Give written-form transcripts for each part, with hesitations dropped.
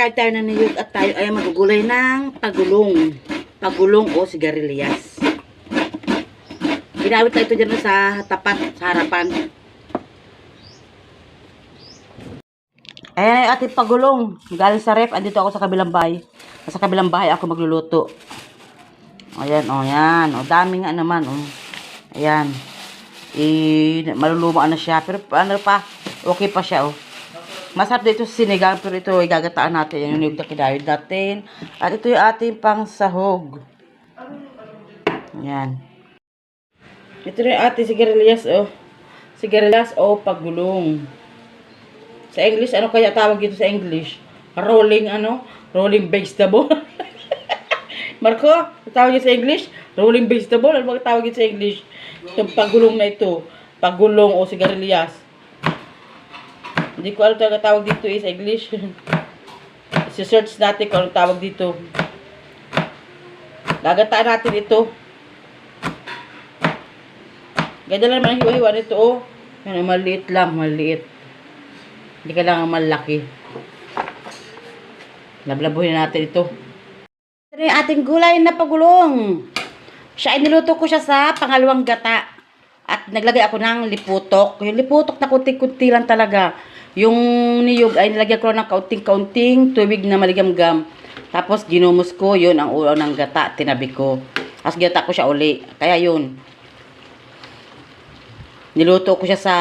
kakain tayo ng niyog at tayo ay magugulay ng pagulong. Pagulong o sigarilyas. Ginawit tayo ito dyan sa tapat, sa harapan. Ayan ay ating pagulong. Galing sa ref, andito ako sa kabilang bahay. Sa kabilang bahay ako magluluto. Ayan, o yan. O dami nga naman, o. Ayan. Maluluma na siya. Pero ano pa, okay pa siya, o. Masarap dito sa sinigang, pero ito ay gagataan natin. Yung niyog na kinayod natin. At ito yung ating pang sahog. Ayan. Ito na yung ating sigarilyas, o. Sigarilyas o pagulong. Sa English, ano kaya tawag dito sa English? Rolling, Rolling vegetable. Marco, tawag dito sa English? Rolling vegetable. Ano ba tawag dito sa English? Yung pagulong na ito. Pagulong o sigarilyas. Hindi ko alam talaga tawag dito sa English. I-search natin kung anong tawag dito. Gagataan natin ito. Ganda lang naman ang hiwa-hiwa nito, oh. Yan, maliit lang, maliit. Hindi kailangan malaki. Lablabuhin natin ito. Ito yung ating gulay na pagulong. Siya, iniluto ko siya sa pangalawang gata. At naglagay ako ng liputok. Yung liputok na kunti-kunti lang talaga. Yung niyog ay nilagyan ko ng kaunting-kaunting tubig na maligamgam. Tapos ginumos ko, yun ang ulo ng gata, tinabi ko. Tapos ginata ko siya uli. Kaya yun. Niluto ko siya sa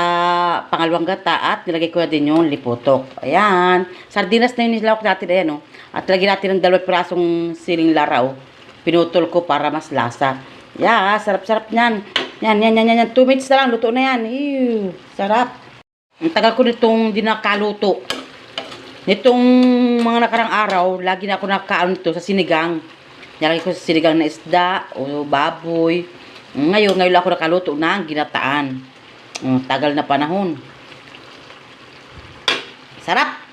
pangalawang gata at nilagay ko na din yung liputok. Ayan. Sardinas na yung nilawak natin. Ayan, oh. At lagyan natin ng 2 pirasong siling laraw. Pinutol ko para mas lasa. Yeah, sarap-sarap niyan. Yan. 2 minutes na lang, luto na yan. Ew, sarap. Ang tagal ko nitong dinakaluto. Nitong mga nakarang araw, lagi na ako nakaano nito sa sinigang. Nilagay ko sa sinigang na isda o baboy. Ngayon ako nakaluto ng ginataan. Tagal na panahon. Sarap!